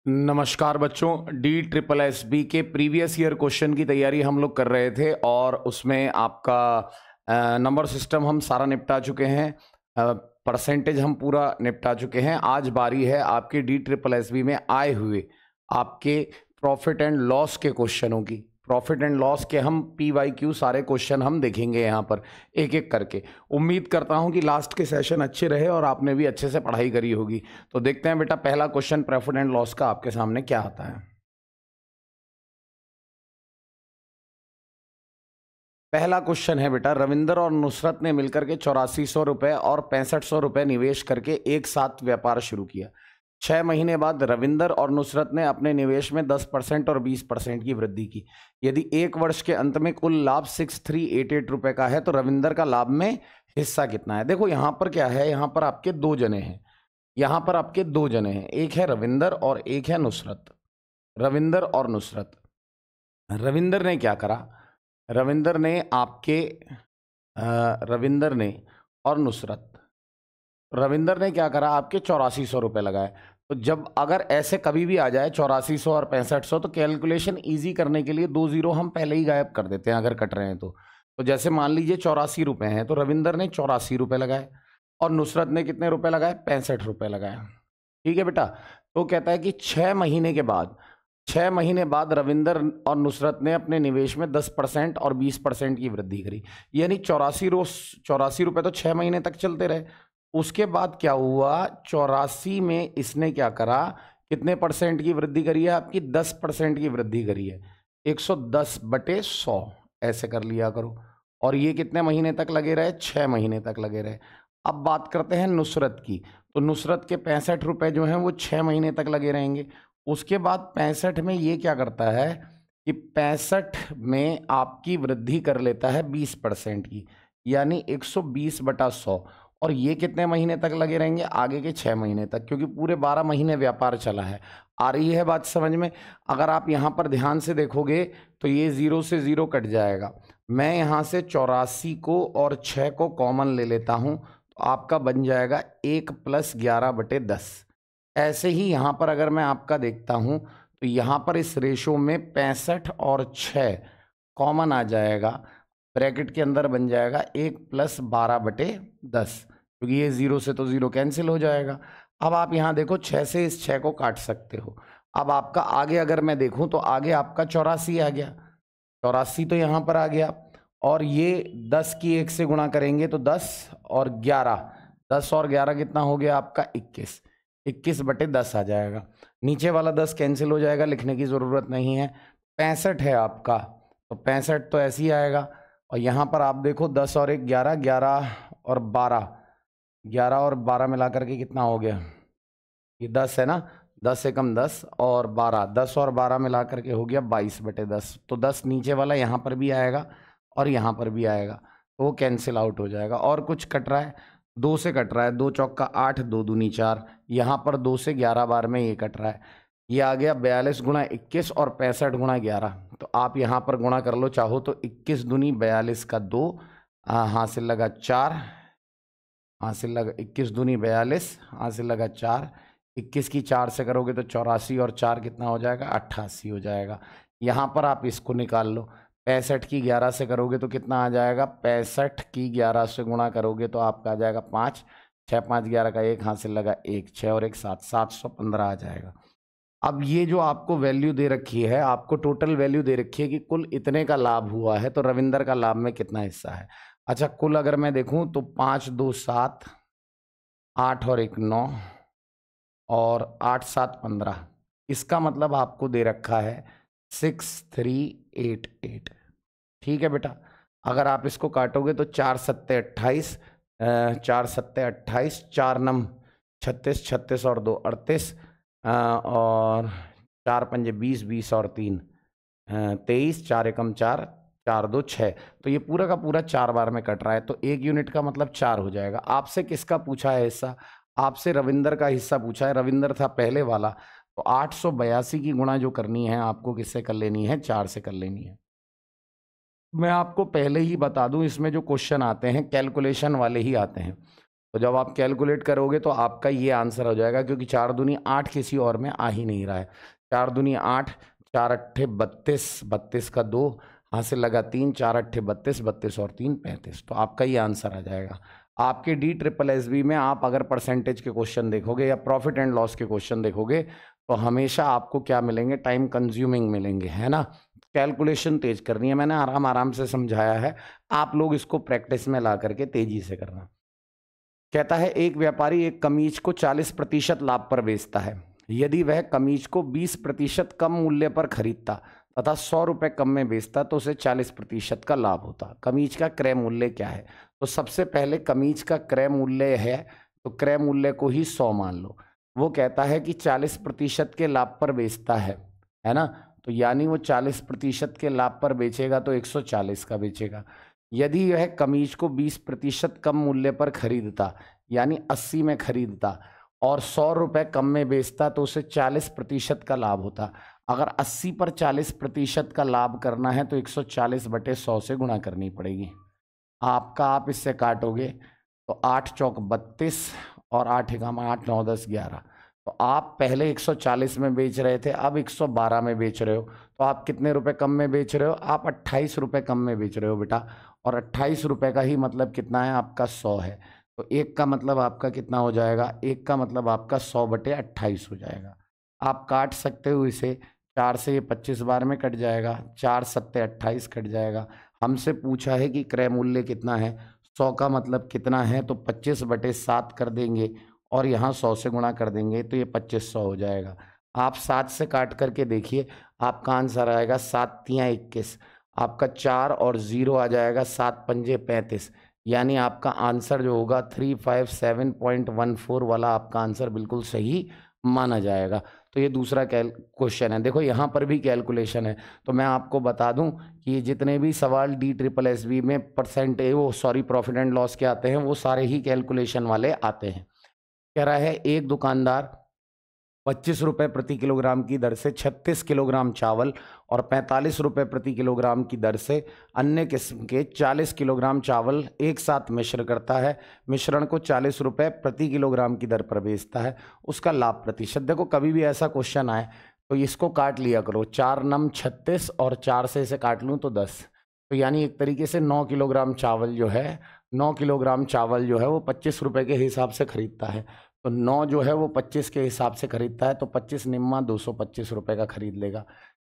नमस्कार बच्चों, D triple S B के प्रीवियस ईयर क्वेश्चन की तैयारी हम लोग कर रहे थे और उसमें आपका नंबर सिस्टम हम सारा निपटा चुके हैं, परसेंटेज हम पूरा निपटा चुके हैं। आज बारी है आपके डी ट्रिपल एस बी में आए हुए आपके प्रॉफिट एंड लॉस के क्वेश्चनों की। प्रॉफिट एंड लॉस के हम PYQ सारे क्वेश्चन हम देखेंगे यहाँ पर एक एक करके। उम्मीद करता हूँ कि लास्ट के सेशन अच्छे रहे और आपने भी अच्छे से पढ़ाई करी होगी। तो देखते हैं बेटा, पहला क्वेश्चन प्रॉफिट एंड लॉस का आपके सामने क्या आता है। पहला क्वेश्चन है बेटा, रविंदर और नुसरत ने मिलकर के 8400 रुपए और 6500 रुपए निवेश करके एक साथ व्यापार शुरू किया। 6 महीने बाद रविंदर और नुसरत ने अपने निवेश में 10% और 20% की वृद्धि की। यदि एक वर्ष के अंत में कुल लाभ 6388 रुपए का है तो रविंदर का लाभ में हिस्सा कितना है। देखो यहाँ पर क्या है, यहाँ पर आपके दो जने हैं, यहाँ पर आपके दो जने हैं, एक है रविंदर और एक है नुसरत। रविंदर और नुसरत, रविंदर ने क्या करा, रविंदर ने आपके रविंदर ने और नुसरत, रविंदर ने क्या करा, आपके 8400 रुपये लगाए। तो जब अगर ऐसे कभी भी आ जाए 8400 और 6500 तो कैलकुलेशन इजी करने के लिए 2 जीरो हम पहले ही गायब कर देते हैं अगर कट रहे हैं तो जैसे मान लीजिए 84 रुपये हैं तो रविंदर ने 84 रुपये लगाए और नुसरत ने कितने रुपए लगाए, 65 रुपये लगाए। ठीक है बेटा। तो कहता है कि 6 महीने के बाद, 6 महीने बाद रविंदर और नुसरत ने अपने निवेश में 10% और 20% की वृद्धि करी। यानी 84 रुपये तो 6 महीने तक चलते रहे। उसके बाद क्या हुआ, 84 में इसने क्या करा, कितने परसेंट की वृद्धि करी है, आपकी 10% की वृद्धि करी है। 110/100 ऐसे कर लिया करो। और ये कितने महीने तक लगे रहे, 6 महीने तक लगे रहे। अब बात करते हैं नुसरत की। तो नुसरत के 65 रुपये जो हैं वो 6 महीने तक लगे रहेंगे। उसके बाद 65 में ये क्या करता है कि 65 में आपकी वृद्धि कर लेता है 20% की, यानी 120/100। और ये कितने महीने तक लगे रहेंगे, आगे के 6 महीने तक, क्योंकि पूरे 12 महीने व्यापार चला है। आ रही है बात समझ में। अगर आप यहाँ पर ध्यान से देखोगे तो ये 0 से 0 कट जाएगा। मैं यहाँ से 84 को और 6 को कॉमन ले लेता हूँ तो आपका बन जाएगा 1 + 11/10। ऐसे ही यहाँ पर अगर मैं आपका देखता हूँ तो यहाँ पर इस रेशो में 65 और 6 कॉमन आ जाएगा, ब्रैकेट के अंदर बन जाएगा 1 + 12/10, क्योंकि ये 0 से तो 0 कैंसिल हो जाएगा। अब आप यहाँ देखो 6 से इस 6 को काट सकते हो। अब आपका आगे अगर मैं देखूँ तो आगे आपका 84 आ गया, 84 तो यहाँ पर आ गया। और ये 10 की 1 से गुणा करेंगे तो 10 और 11, 10 और 11 कितना हो गया आपका 21, 21/10 आ जाएगा। नीचे वाला 10 कैंसिल हो जाएगा, लिखने की ज़रूरत नहीं है। 65 है आपका तो 65 तो ऐसे ही आएगा। और यहाँ पर आप देखो 10 और 1 11, 11 और 12, 11 और 12 मिला करके कितना हो गया, ये 10 है ना, 10 से कम 10 और 12, 10 और 12 मिला करके हो गया 22/10। तो 10 नीचे वाला यहाँ पर भी आएगा और यहाँ पर भी आएगा, तो वो कैंसिल आउट हो जाएगा। और कुछ कट रहा है, 2 से कट रहा है, 2 चौका 8, 2 दूनी 4, यहाँ पर 2 से 11 बार में ये कट रहा है। ये आ गया 42 × 21 और 65 × 11। तो आप यहाँ पर गुणा कर लो चाहो तो 21 दूनी 42 का 2, हासिल लगा 4, हासिल लगा 21 दूनी 42, हासिल लगा 4, 21 की 4 से करोगे तो 84 और 4 कितना हो जाएगा, 88 हो जाएगा। यहाँ पर आप इसको निकाल लो, 65 की 11 से करोगे तो कितना आ जाएगा, 65 की 11 से गुणा करोगे तो आपका आ जाएगा 5, 6 5 11 का 1, हासिल लगा 1, 6 और 1 7, 715 आ जाएगा। अब ये जो आपको वैल्यू दे रखी है, आपको टोटल वैल्यू दे रखी है कि कुल इतने का लाभ हुआ है, तो रविंदर का लाभ में कितना हिस्सा है। अच्छा, कुल अगर मैं देखूं तो 5 2 7, 8 और 1 9 और 8 7 15, इसका मतलब आपको दे रखा है 6388। ठीक है बेटा। अगर आप इसको काटोगे तो 4 7 28, 4 7 28, 4 9 36, 36 और 2 38, और 4 5 20, 20 और 3 23, 4 एकम 4, 4 2 6। तो ये पूरा का पूरा 4 बार में कट रहा है, तो 1 यूनिट का मतलब 4 हो जाएगा। आपसे किसका पूछा है हिस्सा, आपसे रविंदर का हिस्सा पूछा है। रविंदर था पहले वाला, तो 882 की गुणा जो करनी है आपको किससे कर लेनी है, 4 से कर लेनी है। मैं आपको पहले ही बता दूं, इसमें जो क्वेश्चन आते हैं कैलकुलेशन वाले ही आते हैं। तो जब आप कैलकुलेट करोगे तो आपका ये आंसर हो जाएगा, क्योंकि 4 दूनी 8 किसी और में आ ही नहीं रहा है। 4 दूनी 8, 4 अट्ठे 32, 32 का 2 हाथ से लगा 3, 4 अट्ठे 32, 32 और 3 35। तो आपका ये आंसर आ जाएगा। आपके DSSB में आप अगर परसेंटेज के क्वेश्चन देखोगे या प्रॉफिट एंड लॉस के क्वेश्चन देखोगे तो हमेशा आपको क्या मिलेंगे, टाइम कंज्यूमिंग मिलेंगे, है ना। कैलकुलेशन तेज करनी है, मैंने आराम आराम से समझाया है, आप लोग इसको प्रैक्टिस में ला करके तेजी से करना। कहता है एक व्यापारी एक कमीज को 40% लाभ पर बेचता है। यदि वह कमीज को 20% कम मूल्य पर खरीदता तथा 100 रुपये कम में बेचता तो उसे 40% का लाभ होता। कमीज का क्रय मूल्य क्या है? तो सबसे पहले कमीज का क्रय मूल्य है, तो क्रय मूल्य को ही 100 मान लो। वो कहता है कि 40% के लाभ पर बेचता है ना, तो यानी वो 40% के लाभ पर बेचेगा तो 140 का बेचेगा। यदि यह कमीज को 20% कम मूल्य पर खरीदता यानी 80 में खरीदता और 100 रुपये कम में बेचता तो उसे 40% का लाभ होता। अगर 80 पर 40% का लाभ करना है तो 140/100 से गुणा करनी पड़ेगी। आप इससे काटोगे तो 8 चौक 32 और 8 एकम 8 9 10 11। तो आप पहले 140 में बेच रहे थे, अब 112 में बेच रहे हो, तो आप कितने रुपए कम में बेच रहे हो? आप 28 रुपये कम में बेच रहे हो बेटा। और 28 रुपये का ही मतलब कितना है आपका? 100 है। तो एक का मतलब आपका कितना हो जाएगा? एक का मतलब आपका 100/28 हो जाएगा। आप काट सकते हो इसे, 4 से ये 25 बार में कट जाएगा, 4 सत्ते 28 कट जाएगा। हमसे पूछा है कि क्रय मूल्य कितना है, 100 का मतलब कितना है, तो 25/7 कर देंगे और यहाँ 100 से गुणा कर देंगे तो ये 2500 हो जाएगा। आप 7 से काट करके देखिए, आपका आंसर आएगा 7 तियाँ 21। आपका 4 और 0 आ जाएगा, 7 पंजे 35। यानी आपका आंसर जो होगा 357.14 वाला आपका आंसर बिल्कुल सही माना जाएगा। तो ये दूसरा क्वेश्चन है। देखो यहाँ पर भी कैलकुलेशन है, तो मैं आपको बता दूं कि ये जितने भी सवाल DSSB में प्रॉफिट एंड लॉस के आते हैं वो सारे ही कैलकुलेशन वाले आते हैं। कह रहा है एक दुकानदार 25 रुपये प्रति किलोग्राम की दर से 36 किलोग्राम चावल और 45 रुपये प्रति किलोग्राम की दर से अन्य किस्म के 40 किलोग्राम चावल एक साथ मिश्र करता है। मिश्रण को 40 रुपये प्रति किलोग्राम की दर पर बेचता है। उसका लाभ प्रतिशत। देखो कभी भी ऐसा क्वेश्चन आए तो इसको काट लिया करो, 4 नम 36 और 4 से इसे काट लूँ तो 10। तो यानी एक तरीके से 9 किलोग्राम चावल जो है, 9 किलोग्राम चावल जो है वो 25 रुपये के हिसाब से खरीदता है। तो 9 जो है वो 25 के हिसाब से खरीदता है, तो 25 निम्मा 225 रुपये का खरीद लेगा।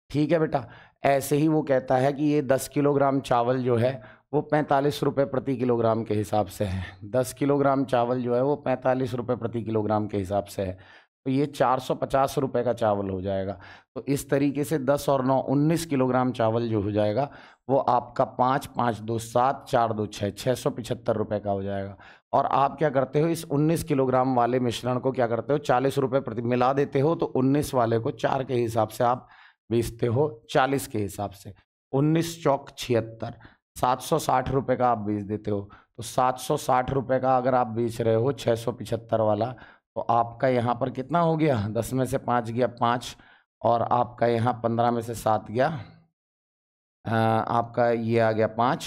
ठीक है बेटा। ऐसे ही वो कहता है कि ये 10 किलोग्राम चावल जो है वो 45 रुपये प्रति किलोग्राम के हिसाब से है। 10 किलोग्राम चावल जो है वो 45 रुपये प्रति किलोग्राम के हिसाब से है, तो ये 450 रुपये का चावल हो जाएगा। तो इस तरीके से 10 और 9 19 किलोग्राम चावल जो हो जाएगा वो आपका 5 5 2 7 4 2 6 675 रुपये का हो जाएगा। और आप क्या करते हो, इस 19 किलोग्राम वाले मिश्रण को क्या करते हो, 40 रुपये प्रति मिला देते हो, तो 19 वाले को 4 के हिसाब से आप बेचते हो 40 के हिसाब से। 19 चौक 76, 760 रुपये का आप बेच देते हो। तो 760 रुपये का अगर आप बेच रहे हो 675 वाला, तो आपका यहाँ पर कितना हो गया? 10 में से 5 गया 5, और आपका यहाँ 15 में से 7 गया, आपका ये आ गया 5,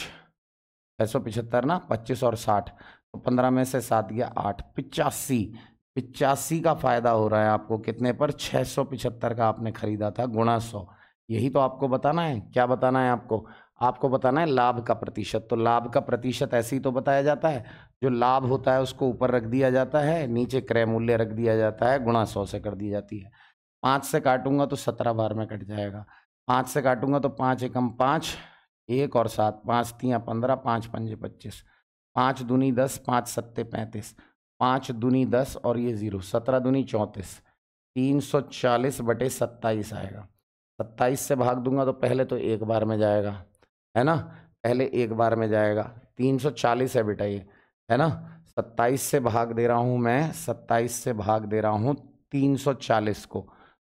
675 ना, 25 और 60, तो 15 में से 7 गया 8, 85 का फायदा हो रहा है आपको। कितने पर? 675 का आपने खरीदा था गुणा 100। यही तो आपको बताना है। क्या बताना है आपको? आपको बताना है लाभ का प्रतिशत। तो लाभ का प्रतिशत ऐसे ही तो बताया जाता है, जो लाभ होता है उसको ऊपर रख दिया जाता है, नीचे क्रय मूल्य रख दिया जाता है, गुणा 100 से कर दी जाती है। 5 से काटूंगा तो 17 बार में कट जाएगा। 5 से काटूंगा तो 5 एकम 5, 1 और 7, 5 तियाँ 15, 5 पंजे 25, 5 दूनी 10, 5 सत्ते 35, 5 दूनी 10 और ये 0, 17 दूनी 34, 340/27 आएगा। 27 से भाग दूंगा तो पहले तो एक बार में जाएगा, है ना, पहले एक बार में जाएगा। 340 है बेटा ये, है ना। 27 से भाग दे रहा हूँ मैं, 27 से भाग दे रहा हूँ 340 को,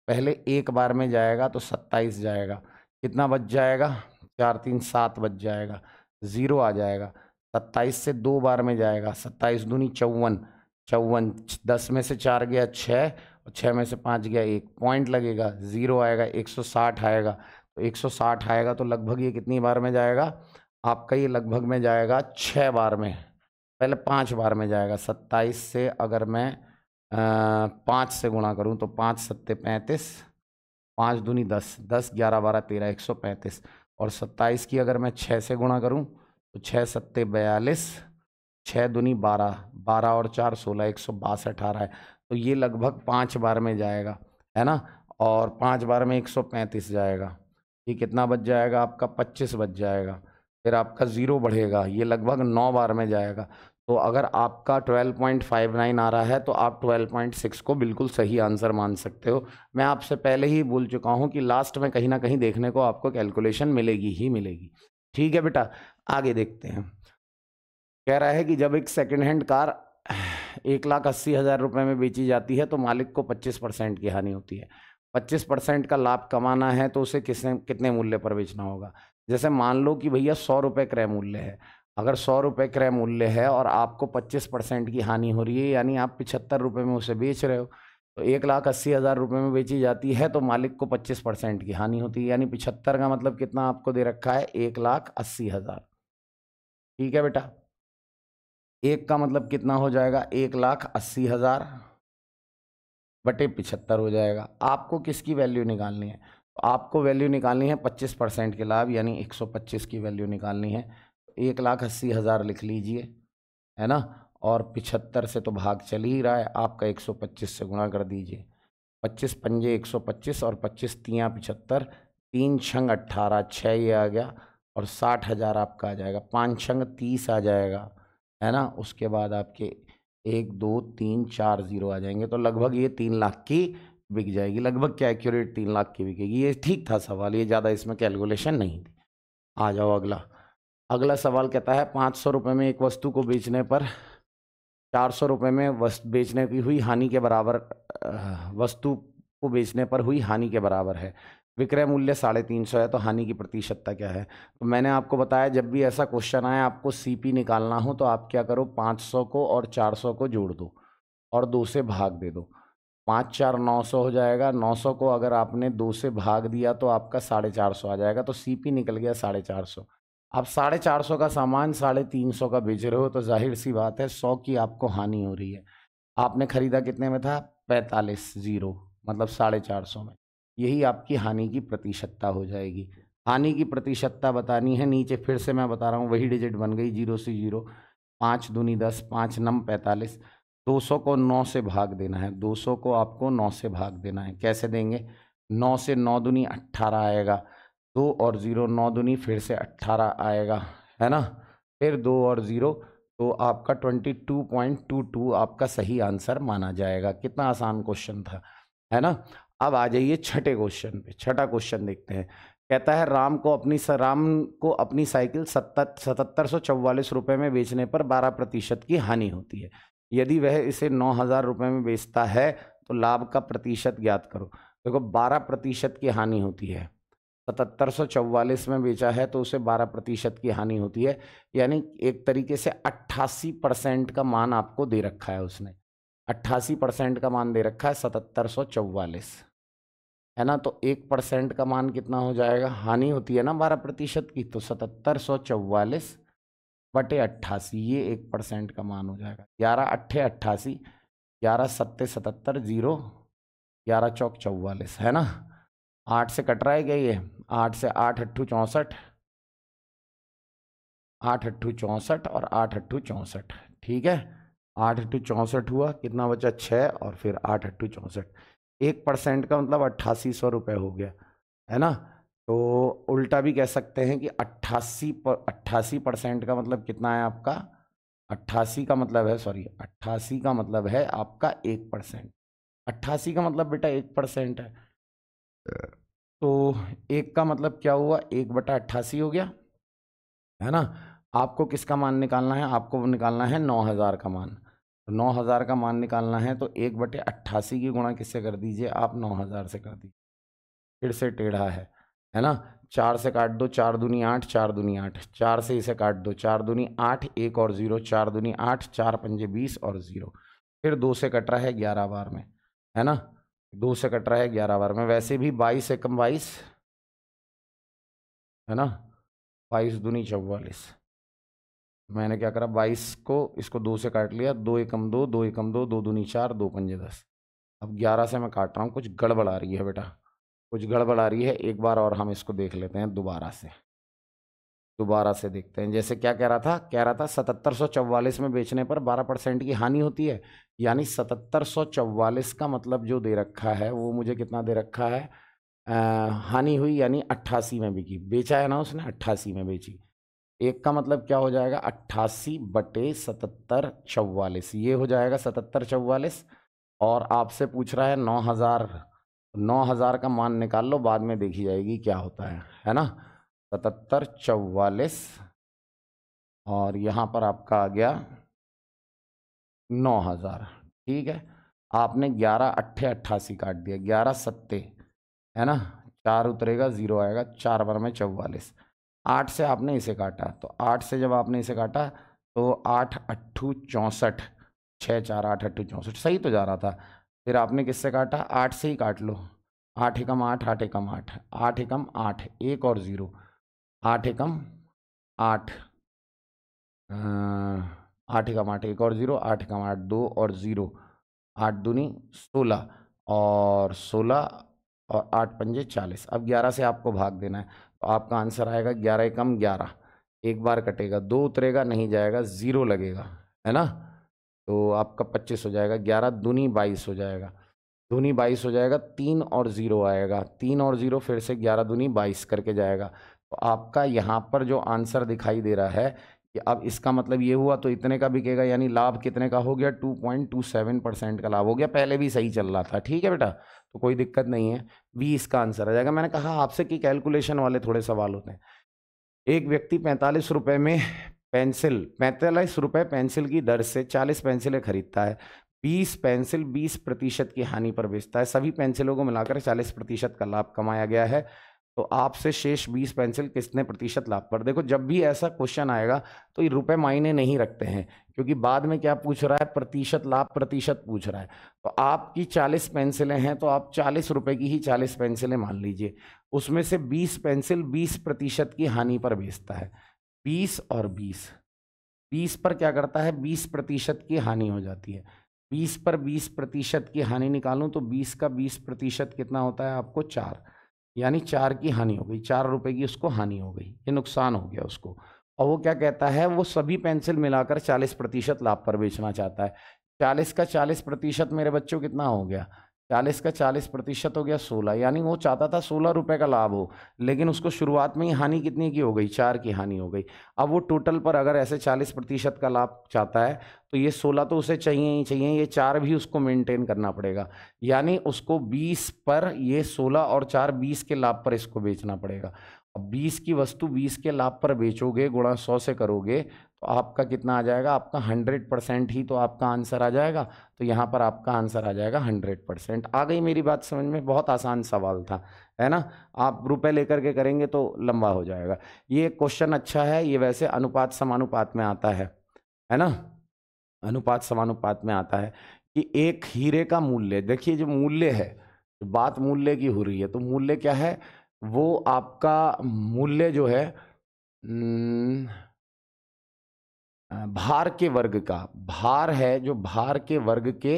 पहले एक बार में जाएगा तो 27 जाएगा। कितना बच जाएगा? 4 3 7 बच जाएगा, 0 आ जाएगा। 27 से 2 बार में जाएगा, 27 दूनी 54, 54, 10 में से 4 गया 6 और 6 में से 5 गया 1, पॉइंट लगेगा, 0 आएगा। 160 आएगा, तो 160 आएगा तो लगभग ये कितनी बार में जाएगा आपका? ये लगभग में जाएगा 6 बार में। पहले 5 बार में जाएगा। 27 से अगर मैं 5 से गुणा करूं तो 5 सत्ते 35, 5 दूनी 10, 10 11 12 13, 135। और 27 की अगर मैं 6 से गुणा करूं तो 6 सत्ते 42, 6 दूनी 12, 12 और 4 16, 162 आ रहा है। तो ये लगभग 5 बार में जाएगा, है ना। और 5 बार में 135 जाएगा। ये कितना बच जाएगा आपका? 25 बच जाएगा। फिर आपका जीरो बढ़ेगा, ये लगभग 9 बार में जाएगा। तो अगर आपका 12.59 आ रहा है तो आप 12.6 को बिल्कुल सही आंसर मान सकते हो। मैं आपसे पहले ही बोल चुका हूं कि लास्ट में कहीं ना कहीं देखने को आपको कैलकुलेशन मिलेगी ही मिलेगी। ठीक है बेटा, आगे देखते हैं। कह रहा है कि जब एक सेकेंड हैंड कार 1,80,000 रुपए में बेची जाती है तो मालिक को 25% की हानि होती है। 25% का लाभ कमाना है तो उसे कितने मूल्य पर बेचना होगा? जैसे मान लो कि भैया 100 रुपये क्रय मूल्य है। अगर 100 रुपये क्रय मूल्य है और आपको 25% की हानि हो रही है, यानी आप 75 रुपये में उसे बेच रहे हो, तो 1,80,000 रुपये में बेची जाती है तो मालिक को 25% की हानि होती है, यानी 75 का मतलब कितना आपको दे रखा है? 1,80,000। ठीक है बेटा, एक का मतलब कितना हो जाएगा? 1,80,000 बटे 75 हो जाएगा। आपको किसकी वैल्यू निकालनी है? तो आपको वैल्यू निकालनी है 25% के लाभ, यानी 125 की वैल्यू निकालनी है। 1,80,000 लिख लीजिए, है ना। और 75 से तो भाग चल ही रहा है, आपका 125 से गुणा कर दीजिए। 25 पंजे 125 और 25 तियाँ 75, 3 छंग 18, 6 ये आ गया और 60,000 आपका आ जाएगा। 5 छंग 30 आ जाएगा, है ना। उसके बाद आपके 1 2 3 4 जीरो आ जाएंगे, तो लगभग ये 3 लाख की बिक जाएगी। लगभग क्या एक्यूरेट 3 लाख की बिकेगी। ये ठीक था सवाल, ये ज़्यादा इसमें कैलकुलेशन नहीं थी। आ जाओ अगला। अगला सवाल कहता है 500 रुपये में एक वस्तु को बेचने पर 400 रुपये में वस्तु बेचने की हुई हानि के बराबर, वस्तु को बेचने पर हुई हानि के बराबर है। विक्रय मूल्य 350 है, तो हानि की प्रतिशतता क्या है? तो मैंने आपको बताया जब भी ऐसा क्वेश्चन आए आपको सीपी निकालना हो तो आप क्या करो, 500 को और 400 को जोड़ दो और 2 से भाग दे दो। 5 4 900 हो जाएगा। 900 को अगर आपने 2 से भाग दिया तो आपका 450 आ जाएगा, तो सीपी निकल गया 450। आप 450 का सामान 350 का बेच रहे हो तो जाहिर सी बात है 100 की आपको हानि हो रही है। आपने खरीदा कितने में था? 45 जीरो, मतलब 450 में। यही आपकी हानि की प्रतिशतता हो जाएगी। हानि की प्रतिशतता बतानी है, नीचे फिर से मैं बता रहा हूँ, वही डिजिट बन गई, 0 से 0। 5 दूनी 10, 5 नम 45। 200 को 9 से भाग देना है, 200 को आपको 9 से भाग देना है। कैसे देंगे? 9 से 9 दूनी 18 आएगा, 2 और 0, 9 दूनी फिर से 18 आएगा, है ना। फिर 2 और 0, तो आपका 22.22 आपका सही आंसर माना जाएगा। कितना आसान क्वेश्चन था, है ना। अब आ जाइए छठे क्वेश्चन पे। छठा क्वेश्चन देखते हैं। कहता है राम को अपनी साइकिल 7744 रुपये में बेचने पर 12% की हानि होती है। यदि वह इसे 9,000 रुपये में बेचता है तो लाभ का प्रतिशत ज्ञात करो। देखो 12% की हानि होती है। 7744 में बेचा है तो उसे 12% की हानि होती है, यानी एक तरीके से 88% का मान आपको दे रखा है उसने। 88% का मान दे रखा है 7744, है ना। तो 1% का मान कितना हो जाएगा? हानि होती है ना 12% की, तो 7744 बटे 88, ये 1% का मान हो जाएगा। 11 अट्ठे 88, 11 सत्ते 77, 0, 11 चौक 44, है ना। 8 से कट रहा है क्या ये? 8 से 8 अट्ठू 64, 8 अट्ठू 64 और 8 अट्ठू 64। ठीक है, 8 अट्ठू 64 हुआ, कितना बचा? 6 और फिर 8 अट्ठू 64। 1% का मतलब 8800 रुपये हो गया, है ना। तो उल्टा भी कह सकते हैं कि 88% का मतलब कितना है आपका? 88 का मतलब है, सॉरी, 88 का मतलब है आपका 1%। 88 का मतलब बेटा 1% है। तो 1 का मतलब क्या हुआ? 1/88 हो गया, है ना। आपको किसका मान निकालना है? आपको निकालना है 9,000 का मान। तो 9,000 का मान निकालना है तो 1/88 की गुणा किससे कर दीजिए आप? 9,000 से कर दीजिए। फिर से टेढ़ा है ना। 4 से काट दो, 4 दूनी 8, 4 दूनी 8, 4 से इसे काट दो, 4 दूनी 8, 1 और 0, 4 दूनी 8, 4 पंजे 20 और 0। फिर 2 से कट रहा है 11 बार में, है ना। 2 से कट रहा है 11 बार में। वैसे भी 22 एकम 22, है ना। 22 दूनी 44, मैंने क्या करा, 22 को इसको 2 से काट लिया, 2 एकम 2, 2 एकम 2, 2 दूनी 4, 2 पंजे 10। अब 11 से मैं काट रहा हूँ, कुछ गड़बड़ आ रही है बेटा, कुछ गड़बड़ आ रही है। एक बार और हम इसको देख लेते हैं दोबारा से देखते हैं। जैसे क्या कह रहा था 7744 में बेचने पर 12% की हानि होती है। यानी 7744 का मतलब जो दे रखा है वो मुझे कितना दे रखा है, हानि हुई यानी 88 में बिकी, बेचा है ना उसने, 88 में बेची। एक का मतलब क्या हो जाएगा, 88/7744, ये हो जाएगा 7744। और आपसे पूछ रहा है 9000, 9000 का मान निकाल लो, बाद में देखी जाएगी क्या होता है ना। 7744 और यहाँ पर आपका आ गया 9000, ठीक है। आपने 11 अट्ठे 88 काट दिया, 11 सत्ते है ना, 4 उतरेगा, 0 आएगा, 4 बार में 44। 8 से आपने इसे काटा, तो 8 से जब आपने इसे काटा तो 8 अट्ठू 64, 6 4 8 अट्ठू 64, सही तो जा रहा था। फिर आपने किससे काटा, 8 से ही काट लो, 8 एकम 8, 8 एकम 8, 8 एकम 8, 1 और 0, 8 एकम 8, 8 एकम 8, 1 और 0, 8 एकम 8, 2 और 0, 8 दूनी 16 और 16 और 8 पंजे 40। अब 11 से आपको भाग देना है, तो आपका आंसर आएगा 11 एकम 11, एक बार कटेगा, 2 उतरेगा, नहीं जाएगा, 0 लगेगा, है ना। तो आपका 25 हो जाएगा, 11 दूनी 22 हो जाएगा, दूनी 22 हो जाएगा, 3 और 0 आएगा, 3 और 0 फिर से 11 दूनी 22 करके जाएगा। तो आपका यहाँ पर जो आंसर दिखाई दे रहा है कि अब इसका मतलब ये हुआ तो इतने का बिकेगा, यानी लाभ कितने का हो गया, 2.27% का लाभ हो गया। पहले भी सही चल रहा था, ठीक है बेटा, तो कोई दिक्कत नहीं है। बी इसका आंसर आ जाएगा। मैंने कहा आपसे कि कैलकुलेशन वाले थोड़े सवाल होते हैं। एक व्यक्ति 45 रुपए में पेंसिल, 45 रुपए पेंसिल की दर से 40 पेंसिलें खरीदता है। 20 पेंसिल 20% की हानि पर बेचता है। सभी पेंसिलों को मिलाकर 40% का लाभ कमाया गया है। तो आपसे शेष 20 पेंसिल कितने प्रतिशत लाभ पर। देखो जब भी ऐसा क्वेश्चन आएगा तो ये रुपए मायने नहीं रखते हैं, क्योंकि बाद में क्या पूछ रहा है, प्रतिशत लाभ प्रतिशत पूछ रहा है। तो आपकी 40 पेंसिलें हैं तो आप 40 रुपए की ही 40 पेंसिलें मान लीजिए, उसमें से 20 पेंसिल 20% की हानि पर बेचता है। 20 और 20, 20 पर क्या करता है, 20% की हानि हो जाती है। 20 पर 20% की हानि निकालूं तो 20 का 20% कितना होता है आपको, 4, यानी 4 की हानि हो गई, 4 रुपए की उसको हानि हो गई, ये नुकसान हो गया उसको। और वो क्या कहता है, वो सभी पेंसिल मिलाकर 40% लाभ पर बेचना चाहता है। 40 का 40% मेरे बच्चों कितना हो गया, 40 का 40% हो गया 16, यानी वो चाहता था 16 रुपए का लाभ हो, लेकिन उसको शुरुआत में ही हानि कितनी की हो गई, 4 की हानि हो गई। अब वो टोटल पर अगर ऐसे 40% का लाभ चाहता है तो ये 16 तो उसे चाहिए ही चाहिए, ये 4 भी उसको मेंटेन करना पड़ेगा, यानी उसको 20 पर ये 16 और 4 20 के लाभ पर इसको बेचना पड़ेगा। अब 20 की वस्तु 20 के लाभ पर बेचोगे, गुणा 100 से करोगे तो आपका कितना आ जाएगा, आपका 100% ही तो आपका आंसर आ जाएगा। तो यहाँ पर आपका आंसर आ जाएगा 100%। आ गई मेरी बात समझ में, बहुत आसान सवाल था, है ना। आप रुपए लेकर के करेंगे तो लंबा हो जाएगा। ये क्वेश्चन अच्छा है, ये वैसे अनुपात समानुपात में आता है ना, अनुपात समानुपात में आता है कि एक हीरे का मूल्य, देखिए जो मूल्य है, जो बात मूल्य की हो रही है, तो मूल्य क्या है, वो आपका मूल्य जो है भार के वर्ग का, भार है जो भार के वर्ग के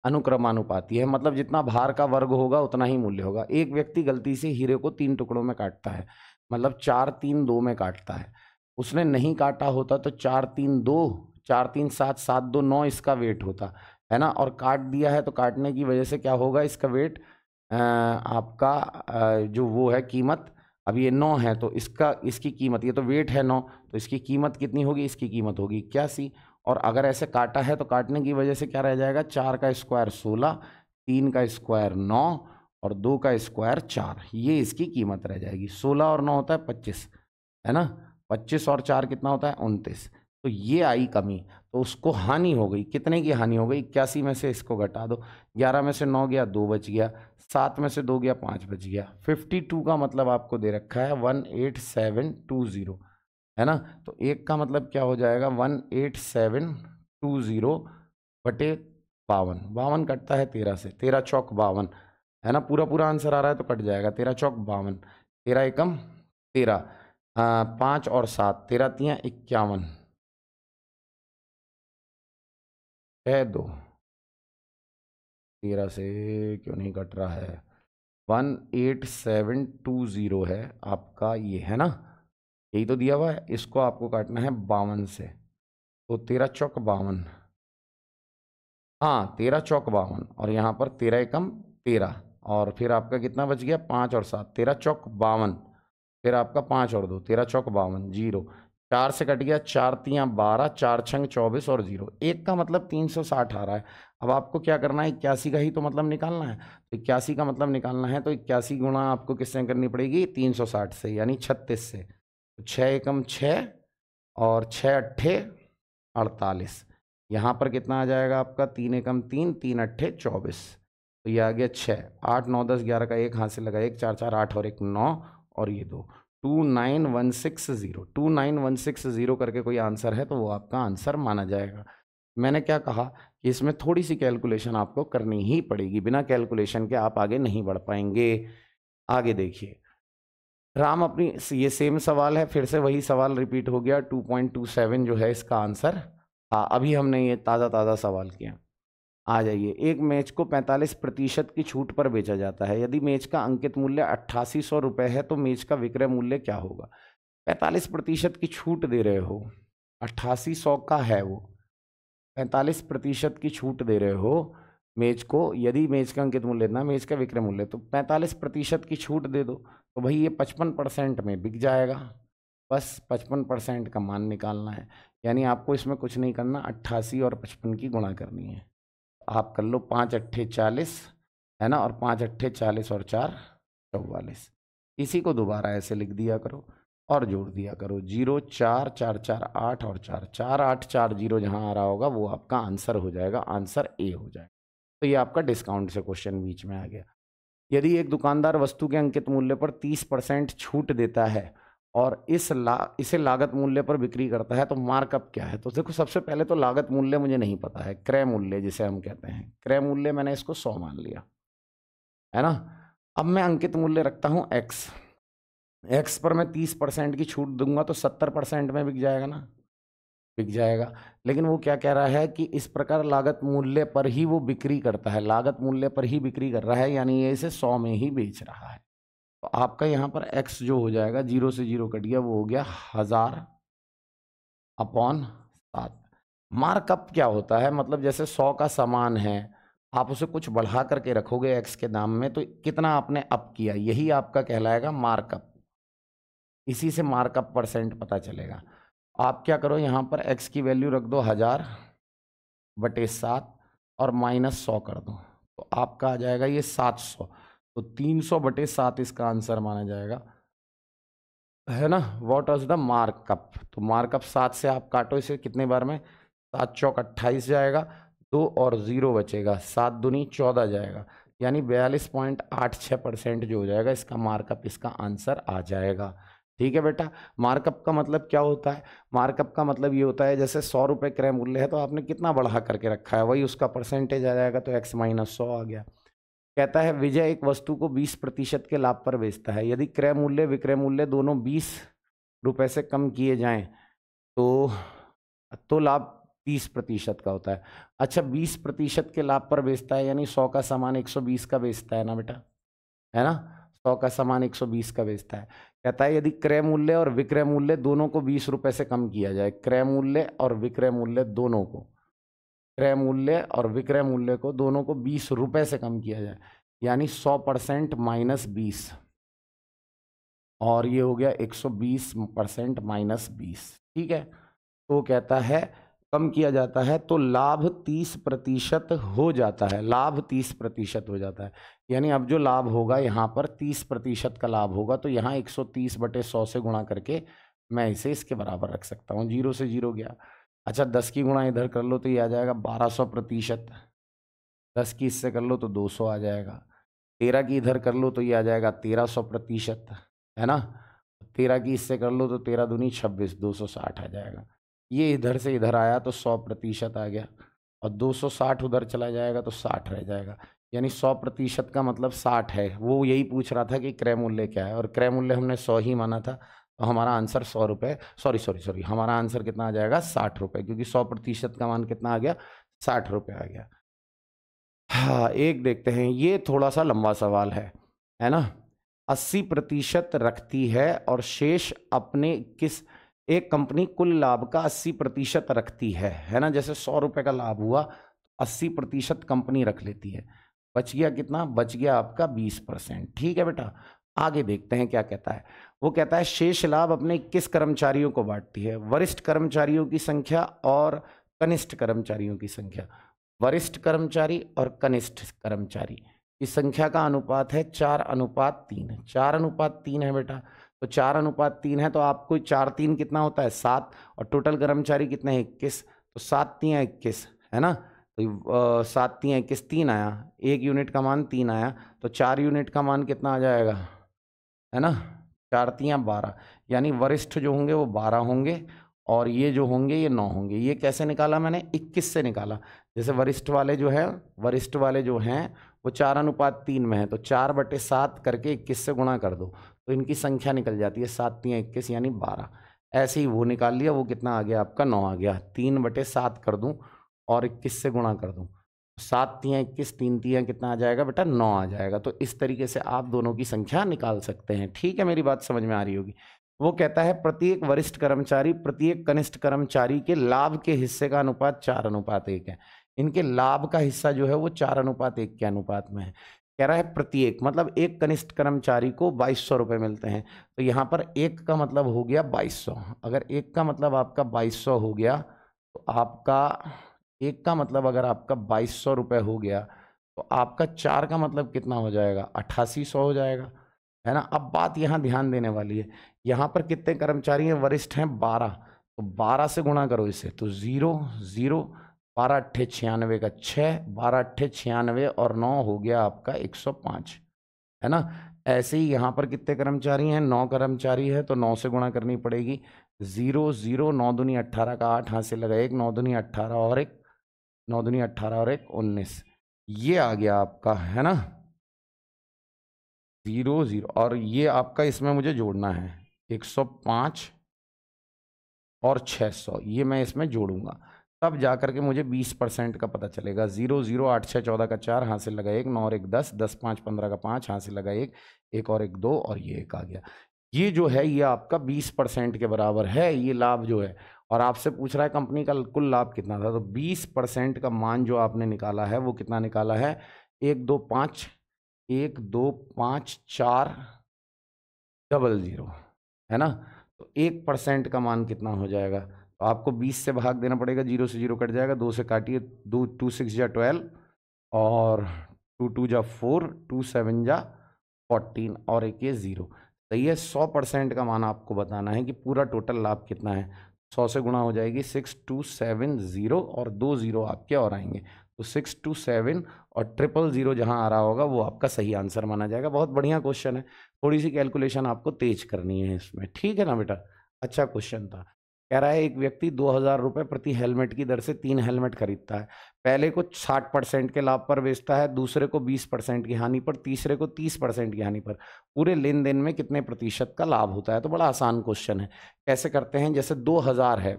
अनुक्रमानुपाती है, मतलब जितना भार का वर्ग होगा उतना ही मूल्य होगा। एक व्यक्ति गलती से हीरे को 3 टुकड़ों में काटता है, मतलब 4 3 2 में काटता है। उसने नहीं काटा होता तो 4 3 2, 4 3 7, 7 2 9 इसका वेट होता है ना, और काट दिया है तो काटने की वजह से क्या होगा, इसका वेट आपका जो वो है कीमत, अब ये 9 है तो इसका, इसकी कीमत, ये तो वेट है 9, तो इसकी कीमत कितनी होगी, इसकी कीमत होगी 81। और अगर ऐसे काटा है तो काटने की वजह से क्या रह जाएगा, 4 का स्क्वायर 16, 3 का स्क्वायर 9 और 2 का स्क्वायर 4, ये इसकी कीमत रह जाएगी। 16 और 9 होता है 25, है ना, 25 और 4 कितना होता है 29। तो ये आई कमी, तो उसको हानि हो गई, कितने की हानि हो गई, 81 में से इसको घटा दो, 11 में से 9 गया 2 बच गया, 7 में से 2 गया 5 बच गया। 52 का मतलब आपको दे रखा है 18720, है ना। तो एक का मतलब क्या हो जाएगा, 18720 बटे 52, 52 कटता है 13 से, 13 चौक 52, है ना, पूरा पूरा आंसर आ रहा है तो कट जाएगा, 13 चौक 52, 13 एकम 13, 5 और 7, 13 तियाँ 51, 6 2 13 से क्यों नहीं कट रहा है? 18720 है आपका, ये है ना, यही तो दिया हुआ है। इसको आपको काटना है 52 से, तो 13 चौक 52, हाँ 13 चौक 52, और यहाँ पर 13 एकम 13, और फिर आपका कितना बच गया? 5 और 7, 13 चौक 52, फिर आपका 5 और 2, 13 चौक 52, जीरो, 4 से कट गया, 4 तियाँ 12, 4 छंग 24 और जीरो, एक का मतलब 360 आ रहा है। अब आपको क्या करना है? 81 का ही तो मतलब निकालना है, तो 81 का मतलब निकालना है तो 81 गुणा आपको किससे करनी पड़ेगी? 360 से, यानी 36 से। तो 6 एकम 6 और 6 अट्ठे 48, यहाँ पर कितना आ जाएगा आपका? 3 एकम 3, 3 अट्ठे 24, तो ये आ गया 6, 8 9 10 11 का एक हाथ से लगा, 1 4 4 8 और 1 9, और ये 2, 29160, 29160 करके कोई आंसर है तो वो आपका आंसर माना जाएगा। मैंने क्या कहा कि इसमें थोड़ी सी कैलकुलेशन आपको करनी ही पड़ेगी, बिना कैलकुलेशन के आप आगे नहीं बढ़ पाएंगे। आगे देखिए, राम अपनी, ये सेम सवाल है, फिर से वही सवाल रिपीट हो गया, 2.27 जो है इसका आंसर। हाँ, अभी हमने ये ताज़ा ताज़ा सवाल किया। आ जाइए, एक मैच को 45% की छूट पर बेचा जाता है। यदि मैच का अंकित मूल्य 8800 रुपये है तो मैच का विक्रय मूल्य क्या होगा? 45% की छूट दे रहे हो, 8800 का है वो, 45% की छूट दे रहे हो मेज को, यदि मेज का अंकित मूल्य ना मेज का विक्रय मूल्य, तो 45% की छूट दे दो, तो भाई ये 55% में बिक जाएगा। बस 55% का मान निकालना है, यानी आपको इसमें कुछ नहीं करना, 88 और 55 की गुणा करनी है। आप कर लो 5 अट्ठे 40, है ना, और 5 अट्ठे 40 और 4 44, इसी को दोबारा ऐसे लिख दिया करो और जोड़ दिया करो, 0 4 4 4 8 और 4 4 8 4 0 जहाँ आ रहा होगा वो आपका आंसर हो जाएगा, आंसर ए हो जाएगा। तो ये आपका डिस्काउंट से क्वेश्चन बीच में आ गया। यदि एक दुकानदार वस्तु के अंकित मूल्य पर 30% छूट देता है और इसे लागत मूल्य पर बिक्री करता है तो मार्कअप क्या है? तो देखो, सबसे पहले तो लागत मूल्य मुझे नहीं पता है, क्रय मूल्य जिसे हम कहते हैं, क्रय मूल्य मैंने इसको 100 मान लिया, है ना। अब मैं अंकित मूल्य रखता हूं एक्स, एक्स पर मैं 30% की छूट दूंगा तो 70% में बिक जाएगा ना, बिक जाएगा। लेकिन वो क्या कह रहा है कि इस प्रकार लागत मूल्य पर ही वो बिक्री करता है, लागत मूल्य पर ही बिक्री कर रहा है, यानी ये इसे 100 में ही बेच रहा है। तो आपका यहाँ पर x जो हो जाएगा, 0 से 0 कट गया, वो हो गया 1000/7। मार्कअप क्या होता है? मतलब जैसे 100 का सामान है, आप उसे कुछ बढ़ा करके रखोगे x के दाम में, तो कितना आपने अप किया, यही आपका कहलाएगा मार्कअप। इसी से मार्कअप परसेंट पता चलेगा। आप क्या करो, यहाँ पर x की वैल्यू रख दो 1000/7 और -100 कर दो, तो आपका आ जाएगा ये 700, तो 300/7 इसका आंसर माना जाएगा, है ना। What was the markup? तो मार्कअप 7 से आप काटो इसे कितने बार में, 7 चौक 28 जाएगा, 2 और 0 बचेगा, 7 दूनी 14 जाएगा, यानी 42.86% जो हो जाएगा इसका मार्कअप, इसका आंसर आ जाएगा। ठीक है बेटा। मार्कअप का मतलब क्या होता है? मार्कअप का मतलब ये होता है, जैसे 100 रुपये क्रय मूल्य है तो आपने कितना बढ़ा करके रखा है, वही उसका परसेंटेज आ जाएगा, तो x - 100 आ गया। कहता है विजय एक वस्तु को 20% के लाभ पर बेचता है। यदि क्रय मूल्य विक्रय मूल्य दोनों 20 रुपए से कम किए जाएं तो लाभ 30% का होता है। अच्छा, 20% के लाभ पर बेचता है, यानी 100 का सामान 120 का बेचता है ना बेटा, है ना, 100 का सामान 120 का बेचता है। कहता है यदि क्रय मूल्य और विक्रय मूल्य दोनों को 20 रुपए से कम किया जाए, क्रय मूल्य और विक्रय मूल्य दोनों को, क्रय मूल्य और विक्रय मूल्य को दोनों को 20 रुपए से कम किया जाए, यानी 100% -20, और ये हो गया 120% -20। ठीक है, तो कहता है कम किया जाता है तो लाभ 30% हो जाता है, लाभ 30% हो जाता है, यानी अब जो लाभ होगा यहाँ पर 30% का लाभ होगा, तो यहाँ 130/100 से गुणा करके मैं इसे इसके बराबर रख सकता हूँ, 0 से 0 गया। अच्छा, 10 की गुणा इधर कर लो तो ये आ जाएगा 1200%, 10 की इससे कर लो तो 200 आ जाएगा, 13 की इधर कर लो तो ये आ जाएगा 1300%, है ना, 13 की इससे कर लो तो 13 दूनी 26, 260 आ जाएगा। ये इधर से इधर आया तो 100% आ गया, और 260 उधर चला जाएगा तो 60 रह जाएगा, यानी 100% का मतलब 60 है। वो यही पूछ रहा था कि क्रय मूल्य क्या है, और क्रय मूल्य हमने 100 ही माना था, तो हमारा आंसर 100 रुपये, सॉरी, हमारा आंसर कितना आ जाएगा, 60 रुपये, क्योंकि 100% का मान कितना आ गया, 60 रुपये आ गया। हाँ, एक देखते हैं, ये थोड़ा सा लंबा सवाल है ना। 80% रखती है और शेष अपने किस, एक कंपनी कुल लाभ का 80% रखती है ना। जैसे 100 रुपए का लाभ हुआ, 80% कंपनी रख लेती है, बच गया कितना, बच गया आपका 20%। ठीक है बेटा, आगे देखते हैं क्या कहता है। वो कहता है शेष लाभ अपने किस कर्मचारियों को बांटती है, वरिष्ठ कर्मचारियों की संख्या और कनिष्ठ कर्मचारियों की संख्या। वरिष्ठ कर्मचारी और कनिष्ठ कर्मचारी की संख्या का अनुपात है 4:3। 4:3 है बेटा, तो 4:3 है, तो आपको 4×3 कितना होता है, 7, और टोटल कर्मचारी कितने हैं, 21, तो 7×3=21 है ना। तो 7×3=21, 3 आया, 1 यूनिट का मान 3 आया, तो 4 यूनिट का मान कितना आ जाएगा, है ना, 4×3=12, यानी वरिष्ठ जो होंगे वो 12 होंगे और ये जो होंगे ये 9 होंगे। ये कैसे निकाला मैंने, 21 से निकाला। जैसे वरिष्ठ वाले जो हैं वो 4:3 में है, तो 4/7 करके 21 से गुणा कर दो, तो इनकी संख्या निकल जाती है, 7×3=21 यानी 12। ऐसे ही वो निकाल लिया, वो कितना आ गया आपका, 9 आ गया। 3/7 कर दूं और 21 से गुणा कर दूं, 7×3=21, 3×3 कितना आ जाएगा बेटा, 9 आ जाएगा। तो इस तरीके से आप दोनों की संख्या निकाल सकते हैं। ठीक है, मेरी बात समझ में आ रही होगी। वो कहता है प्रत्येक वरिष्ठ कर्मचारी प्रत्येक कनिष्ठ कर्मचारी के लाभ के हिस्से का अनुपात 4:1 है। इनके लाभ का हिस्सा जो है वो 4:1 के अनुपात में है। कह रहा है प्रत्येक, मतलब एक कनिष्ठ कर्मचारी को 2200 रुपये मिलते हैं, तो यहाँ पर एक का मतलब हो गया 2200। अगर एक का मतलब आपका 2200 हो गया, तो आपका एक का मतलब अगर आपका 2200 रुपये हो गया, तो आपका 4 का मतलब कितना हो जाएगा, 8800 हो जाएगा, है ना। अब बात यहाँ ध्यान देने वाली है, यहाँ पर कितने कर्मचारी हैं, वरिष्ठ हैं 12, तो 12 से गुणा करो इसे, तो 0 0, 12×8=96 का 6, 12×8=96 और 9 हो गया आपका 105, है ना। ऐसे ही यहाँ पर कितने कर्मचारी हैं, 9 कर्मचारी है, तो 9 से गुणा करनी पड़ेगी, 0 0, 9×2=18 का 8, हाथ से लगा 1, 9×2=18 और 1, 9×2=18 और 1 19, ये आ गया आपका, है ना, 0 0। और ये आपका इसमें मुझे जोड़ना है 105 और 600, ये मैं इसमें जोड़ूंगा, तब जा करके मुझे 20% का पता चलेगा। 0 0, 8 6 14 का 4, हाथ से लगा 1, 9 और 1 10, 10 5 15 का 5, हाथ से लगा 1, 1 और 1 2, और ये 1 आ गया। ये जो है ये आपका 20% के बराबर है, ये लाभ जो है। और आपसे पूछ रहा है कंपनी का कुल लाभ कितना था, तो 20% का मान जो आपने निकाला है वो कितना निकाला है, 1 2 5 1 2 5 4 00, है ना। तो 1% का मान कितना हो जाएगा, तो आपको 20 से भाग देना पड़ेगा, 0 से 0 कट जाएगा, 2 से काटिए, 2 2 6 जा 12 और 2 2 जा 4, 2 7 जा 14 और एक ये 0। सही है, 100% का मान आपको बताना है कि पूरा टोटल लाभ कितना है। 100 से गुणा हो जाएगी, 6270 और 2 0 आपके और आएंगे, तो 627 और 000 जहां आ रहा होगा वो आपका सही आंसर माना जाएगा। बहुत बढ़िया क्वेश्चन है, थोड़ी सी कैलकुलेशन आपको तेज करनी है इसमें, ठीक है ना बेटा। अच्छा क्वेश्चन था। कह रहा है एक व्यक्ति 2000 रुपये प्रति हेलमेट की दर से 3 हेलमेट खरीदता है। पहले को 60% के लाभ पर बेचता है, दूसरे को 20% की हानि पर, तीसरे को 30% की हानि पर। पूरे लेन देन में कितने प्रतिशत का लाभ होता है। तो बड़ा आसान क्वेश्चन है, कैसे करते हैं, जैसे 2000 है,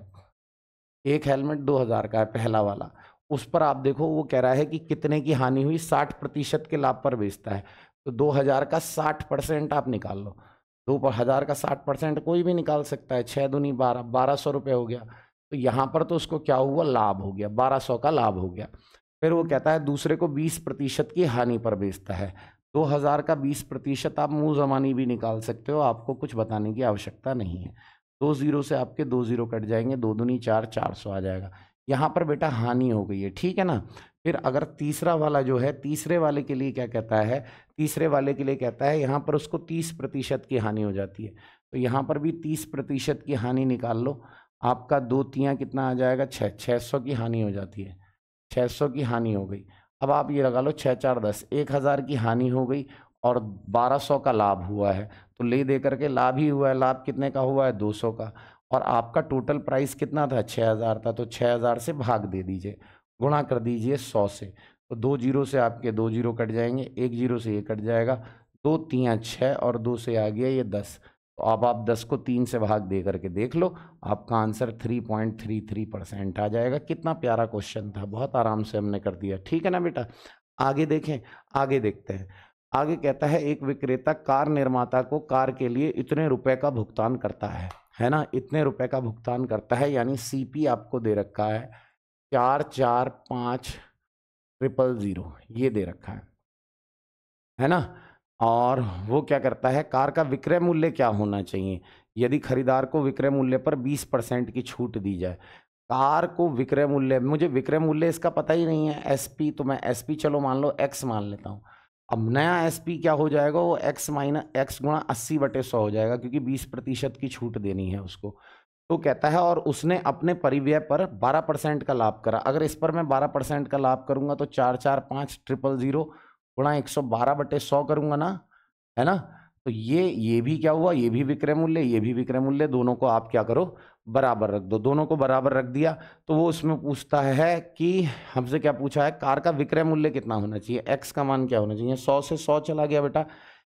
एक हेलमेट 2000 का है पहला वाला, उस पर आप देखो वो कह रहा है कि कितने की हानि हुई, 60% के लाभ पर बेचता है, तो 2000 का 60% आप निकाल लो। 2000 का 60% कोई भी निकाल सकता है, 6 दूनी 12, 1200 रुपये हो गया। तो यहाँ पर तो उसको क्या हुआ, लाभ हो गया, 1200 का लाभ हो गया। फिर वो कहता है दूसरे को 20% की हानि पर बेचता है। 2000 का 20% आप मुंह जमानी भी निकाल सकते हो, आपको कुछ बताने की आवश्यकता नहीं है। 2 0 से आपके 2 0 कट जाएंगे, 2 दूनी 4, 400 आ जाएगा। यहाँ पर बेटा हानि हो गई है, ठीक है ना। फिर अगर तीसरा वाला जो है, तीसरे वाले के लिए क्या कहता है, तीसरे वाले के लिए कहता है यहाँ पर उसको 30% की हानि हो जाती है, तो यहाँ पर भी 30% की हानि निकाल लो। आपका 2 3 कितना आ जाएगा, 600 की हानि हो जाती है, 600 की हानि हो गई। अब आप ये लगा लो 6 4 10, 1000 की हानि हो गई और 1200 का लाभ हुआ है, तो ले दे करके लाभ ही हुआ है। लाभ कितने का हुआ है, 200 का, और आपका टोटल प्राइस कितना था, 6000 था, तो 6000 से भाग दे दीजिए, गुणा कर दीजिए 100 से, तो 2 0 से आपके 2 0 कट जाएंगे, 1 0 से ये कट जाएगा, 2 3 6 और 2 से आ गया ये 10, तो अब आप 10 को 3 से भाग दे करके देख लो, आपका आंसर 3.33% आ जाएगा। कितना प्यारा क्वेश्चन था, बहुत आराम से हमने कर दिया। ठीक है ना बेटा, आगे देखें, आगे देखते हैं। आगे कहता है एक विक्रेता कार निर्माता को कार के लिए इतने रुपए का भुगतान करता है ना, इतने रुपए का भुगतान करता है, यानी सीपी आपको दे रखा है 445000, ये दे रखा है ना। और वो क्या करता है, कार का विक्रय मूल्य क्या होना चाहिए यदि खरीदार को विक्रय मूल्य पर 20% की छूट दी जाए। कार को विक्रय मूल्य, मुझे विक्रय मूल्य इसका पता ही नहीं है, एसपी, तो मैं एसपी चलो मान लो एक्स मान लेता हूँ। अब नया एसपी क्या हो जाएगा, वो एक्स गुणा 80/100 हो जाएगा, क्योंकि 20% की छूट देनी है उसको। तो कहता है और उसने अपने परिव्यय पर 12% का लाभ करा। अगर इस पर मैं 12% का लाभ करूंगा तो 445000 गुणा 112/100 करूंगा ना, है ना। तो ये भी क्या हुआ, ये भी विक्रय मूल्य, ये भी विक्रय मूल्य, दोनों को आप क्या करो, बराबर रख दो। दोनों को बराबर रख दिया तो वो उसमें पूछता है कि हमसे क्या पूछा है, कार का विक्रय मूल्य कितना होना चाहिए, एक्स का मान क्या होना चाहिए। 100 से 100 चला गया बेटा,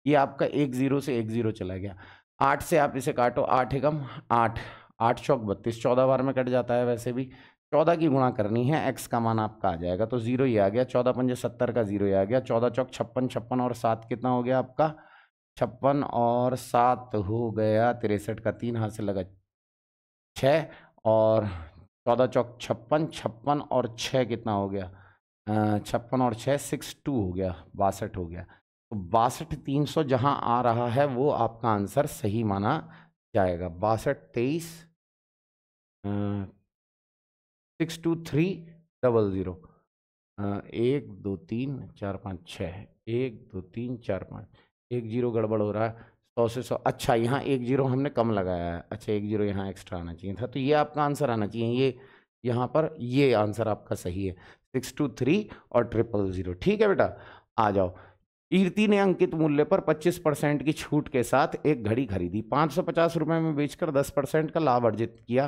ये आपका 10 से 10 चला गया। 8 से आप इसे काटो, 8 एकम 8, 8 चौक 32, 14 बार में कट जाता है। वैसे भी 14 की गुणा करनी है, एक्स का मान आपका आ जाएगा, तो 0 ही आ गया। 14 पंजे 70 का 0 ही आ गया। 14 चौक 56, 56 और 7 कितना हो गया आपका, 56 और 7 हो गया 63 का 3 हाथ से लगा 6, और 14 चौक 56, 56 और 6 कितना हो गया, 56 और 6 62 हो गया, 62 हो गया। तो 62,300 जहां आ रहा है वो आपका आंसर सही माना जाएगा। 6223 62300, 1 2 3 4 5 6, 1 2 3 4 5, 1 0 गड़बड़ हो रहा है। 100 से 100, अच्छा यहाँ 1 0 हमने कम लगाया है, अच्छा 1 0 यहाँ एक्स्ट्रा आना चाहिए था, तो ये आपका आंसर आना चाहिए। ये यहाँ पर ये आंसर आपका सही है, 623 और 000। ठीक है बेटा, आ जाओ। कीर्ति ने अंकित मूल्य पर 25% की छूट के साथ एक घड़ी खरीदी, 550 रुपए में बेचकर 10% का लाभ अर्जित किया,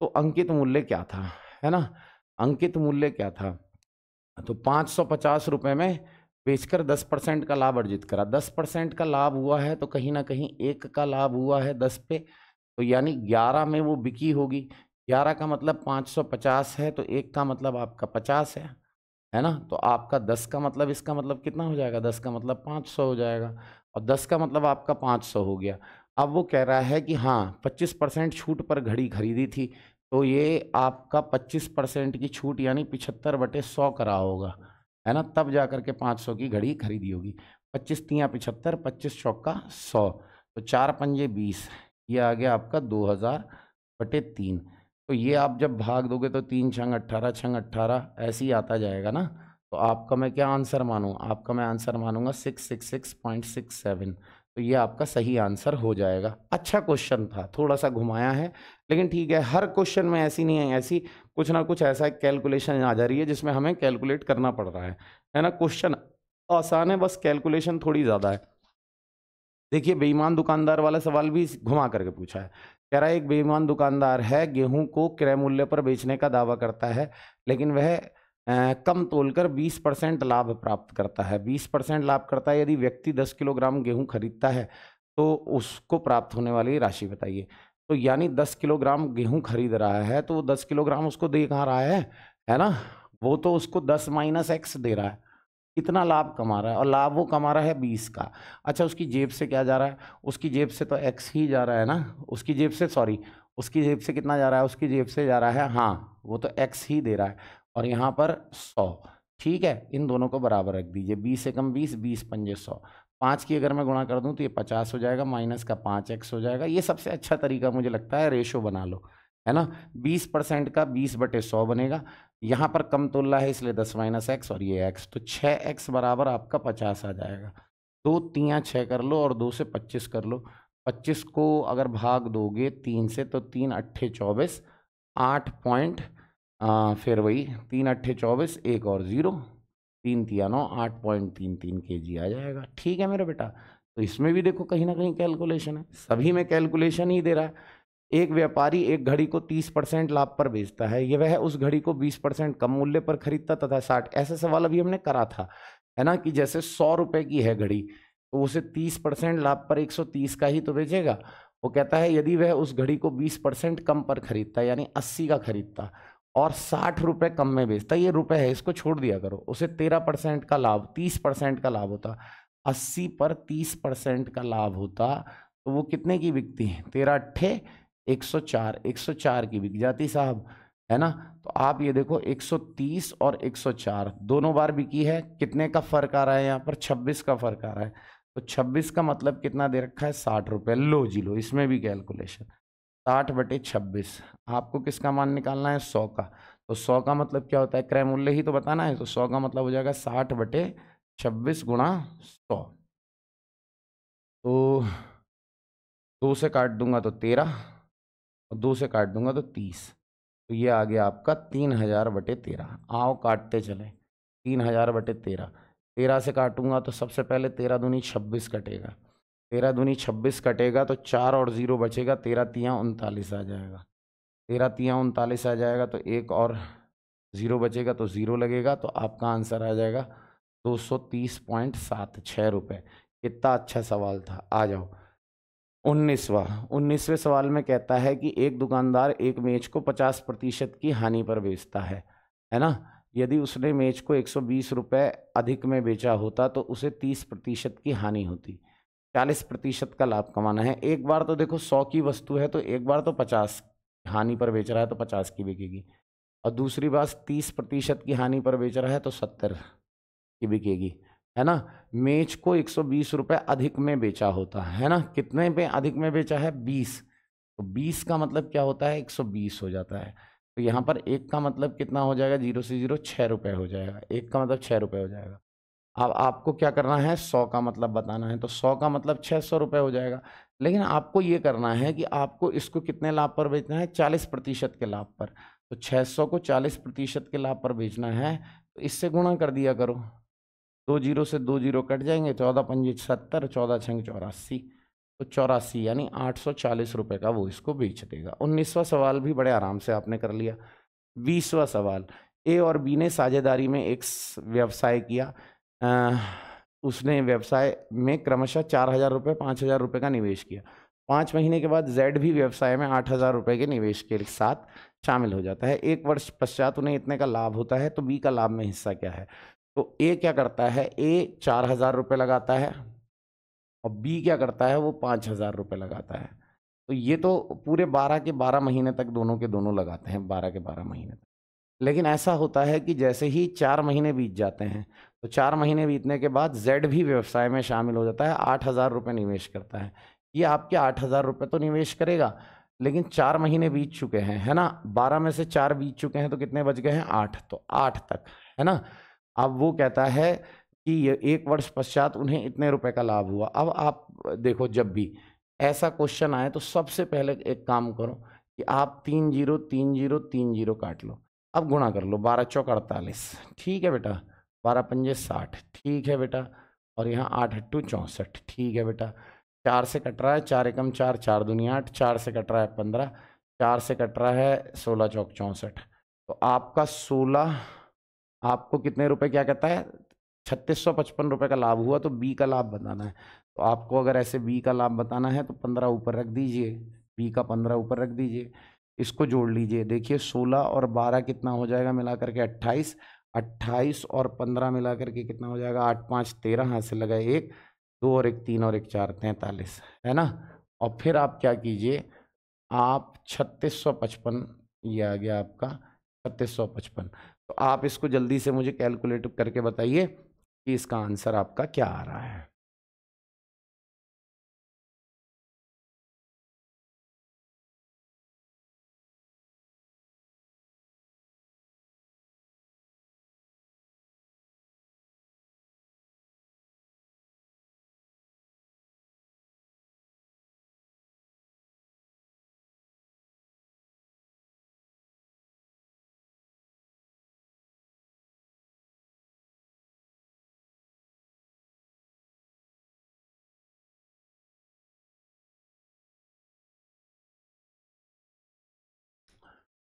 तो अंकित मूल्य क्या था, है ना। अंकित मूल्य क्या था, तो 550 रुपए में बेचकर 10% का लाभ अर्जित करा। 10% का लाभ हुआ है तो कहीं ना कहीं 1 का लाभ हुआ है 10 पे, तो यानी 11 में वो बिकी होगी। 11 का मतलब 550 है, तो 1 का मतलब आपका 50 है ना। तो आपका 10 का मतलब, इसका मतलब कितना हो जाएगा, 10 का मतलब 500 हो जाएगा, और 10 का मतलब आपका 500 हो गया। अब वो कह रहा है कि हाँ 25% छूट पर घड़ी खरीदी थी, तो ये आपका 25% की छूट यानी 75/100 करा होगा, है ना, तब जा करके 500 की घड़ी खरीदी होगी। 25 तियाँ 75, 25 चौका 100, तो 4 पंजे 20, ये आ गया आपका 2000/3। तो ये आप जब भाग दोगे तो 3 छंग 18, छंग 18 ऐसे ही आता जाएगा ना। तो आपका मैं क्या आंसर मानूँ, आपका मैं आंसर मानूंगा 666.67। तो ये आपका सही आंसर हो जाएगा। अच्छा क्वेश्चन था, थोड़ा सा घुमाया है, लेकिन ठीक है, हर क्वेश्चन में ऐसी नहीं है, ऐसी कुछ ना कुछ ऐसा कैलकुलेशन आ जा रही है जिसमें हमें कैलकुलेट करना पड़ रहा है ना। क्वेश्चन आसान है, बस कैलकुलेशन थोड़ी ज़्यादा है। देखिए बेईमान दुकानदार वाला सवाल भी घुमा करके पूछा है। कह रहा है एक बेईमान दुकानदार है, गेहूं को क्रय मूल्य पर बेचने का दावा करता है, लेकिन वह कम तोलकर 20% लाभ प्राप्त करता है। 20% लाभ करता है। यदि व्यक्ति 10 किलोग्राम गेहूं खरीदता है तो उसको प्राप्त होने वाली राशि बताइए। तो यानी 10 किलोग्राम गेहूं खरीद रहा है, तो 10 किलोग्राम उसको दे कहाँ रहा है ना, वो तो उसको 10 - x दे रहा है, कितना लाभ कमा रहा है, और लाभ वो कमा रहा है 20 का। अच्छा उसकी जेब से क्या जा रहा है, उसकी जेब से तो x ही जा रहा है ना, उसकी जेब से, सॉरी, उसकी जेब से कितना जा रहा है, उसकी जेब से जा रहा है, हाँ वो तो x ही दे रहा है, और यहाँ पर 100। ठीक है, इन दोनों को बराबर रख दीजिए, 20 एकम 20, 20 पंजे 100, 5 की अगर मैं गुणा कर दूं तो ये 50 हो जाएगा, माइनस का 5x हो जाएगा। ये सबसे अच्छा तरीका मुझे लगता है, रेशो बना लो, है ना। 20% का 20/100 बनेगा, यहाँ पर कम तोला है इसलिए 10 - x और ये x, तो 6x बराबर आपका 50 आ जाएगा। 2 तियाँ 6 कर लो और 2 से 25 कर लो। 25 को अगर भाग दोगे 3 से तो 3 अट्ठे 24, 8 पॉइंट, फिर वही 3 अट्ठे 24, एक और 0, 3 तिया 9, 8.33 kg आ जाएगा। ठीक है मेरा बेटा, तो इसमें भी देखो कहीं ना कहीं कैलकुलेशन है, सभी में कैलकुलेशन ही दे रहा है। एक व्यापारी एक घड़ी को 30% लाभ पर बेचता है, ये वह उस घड़ी को 20% कम मूल्य पर खरीदता तथा 60, ऐसा सवाल अभी हमने करा था, है ना, कि जैसे 100 रुपए की है घड़ी, तो उसे 30% लाभ पर 130 का ही तो बेचेगा, वो कहता है यदि वह उस घड़ी को 20% कम पर खरीदता, यानी 80 का खरीदता और 60 रुपए कम में बेचता, ये रुपए है इसको छोड़ दिया करो, उसे 13% का लाभ, 30% का लाभ होता, 80 पर 30% का लाभ होता, तो वो कितने की बिकती है? 13 अट्ठे 104, 104 की बिक जाती साहब, है ना। तो आप ये देखो 130 और 104 दोनों बार बिकी है, कितने का फर्क आ रहा है यहाँ पर? 26 का फर्क आ रहा है। तो 26 का मतलब कितना दे रखा है? 60 रुपए। लो जी लो, इसमें भी कैलकुलेशन, 60/26। आपको किसका मान निकालना है? 100 का। तो 100 का मतलब क्या होता है? क्रय मूल्य ही तो बताना है, तो 100 का मतलब हो जाएगा 60/26 गुणा 100। तो 2 से काट दूंगा तो 13 और 2 से काट दूंगा तो 30, तो ये आ गया आपका 3000/13। आओ काटते चले, 3000/13, 13 से काटूंगा तो सबसे पहले 13 दूनी 26 कटेगा, 13 दूनी 26 कटेगा तो 4 और 0 बचेगा, 13 तियाँ 39 आ जाएगा, 13 तियाँ 39 आ जाएगा, तो एक और 0 बचेगा तो 0 लगेगा, तो आपका आंसर आ जाएगा 230.76 रुपये। कितना अच्छा सवाल था। आ जाओ 19वें सवाल में कहता है कि एक दुकानदार एक मेज को 50% की हानि पर बेचता है ना। यदि उसने मेज को 120 रुपये अधिक में बेचा होता तो उसे 30% की हानि होती, 40% का लाभ कमाना है। एक बार तो देखो 100 की वस्तु है तो एक बार तो 50 हानि पर बेच रहा है तो 50 की बिकेगी, और दूसरी बात 30% की हानि पर बेच रहा है तो 70 की बिकेगी, है ना। मेज को 120 रुपये अधिक में बेचा होता है ना, कितने पे अधिक में बेचा है? 20, तो 20 का मतलब क्या होता है? 120 हो जाता है। तो यहाँ पर एक का मतलब कितना हो जाएगा? 0 से 0 6 रुपये हो जाएगा, एक का मतलब 6 रुपये हो जाएगा। अब आपको क्या करना है? 100 का मतलब बताना है, तो 100 का मतलब 600 रुपये हो जाएगा। लेकिन आपको ये करना है कि आपको इसको कितने लाभ पर बेचना है? 40% के लाभ पर। तो 600 को 40% के लाभ पर बेचना है, तो इससे गुणा कर दिया करो, 2 जीरो से 2 जीरो कट जाएंगे, 14 पंजे 70, 14 छंग 84, तो 84 यानी 840 रुपये का वो इसको बेच देगा। 19वां सवाल भी बड़े आराम से आपने कर लिया। 20वां सवाल, ए और बी ने साझेदारी में एक व्यवसाय किया। उसने व्यवसाय में क्रमशः 4000 रुपये, 5000 रुपये का निवेश किया। 5 महीने के बाद जेड भी व्यवसाय में 8000 रुपये के निवेश के साथ शामिल हो जाता है। 1 वर्ष पश्चात उन्हें इतने का लाभ होता है, तो बी का लाभ में हिस्सा क्या है? तो ए क्या करता है? ए 4000 रुपये लगाता है और बी क्या करता है? वो 5000 रुपये लगाता है। तो ये तो पूरे 12 के 12 महीने तक दोनों के दोनों लगाते हैं, 12 के 12 महीने तक। लेकिन ऐसा होता है कि जैसे ही 4 महीने बीत जाते हैं, तो 4 महीने बीतने के बाद जेड भी व्यवसाय में शामिल हो जाता है, 8000 रुपये निवेश करता है। ये आपके 8000 रुपये तो निवेश करेगा, लेकिन 4 महीने बीत चुके हैं, है ना। 12 में से 4 बीत चुके हैं, तो कितने बच गए हैं? 8, तो 8 तक, है ना। अब वो कहता है कि ये 1 वर्ष पश्चात उन्हें इतने रुपए का लाभ हुआ। अब आप देखो, जब भी ऐसा क्वेश्चन आए तो सबसे पहले एक काम करो कि आप 3 जीरो 3 जीरो 3 जीरो काट लो, अब गुणा कर लो, 12 चौक 48, ठीक है बेटा, 12 पंजे 60, ठीक है बेटा, और यहाँ 8 अट्टू 64, ठीक है बेटा। 4 से कट रहा है, 4 एकम 4, 4 दूनी 8, 4 से कट रहा है 15, 4 से कट रहा है 16 चौक 64, तो आपका 16, आपको कितने रुपए क्या कहता है? 3655 रुपए का लाभ हुआ, तो बी का लाभ बताना है। तो आपको अगर ऐसे बी का लाभ बताना है तो 15 ऊपर रख दीजिए, बी का 15 ऊपर रख दीजिए, इसको जोड़ लीजिए। देखिए 16 और 12 कितना हो जाएगा मिला करके? 28, 28 और 15 मिला करके कितना हो जाएगा? 8 5 13, हाथ से लगाए 1, 2 और 1 3 और 1 4, 43, है ना। और फिर आप क्या कीजिए, आप 3655, ये आ गया आपका 3655। तो आप इसको जल्दी से मुझे कैलकुलेट करके बताइए कि इसका आंसर आपका क्या आ रहा है।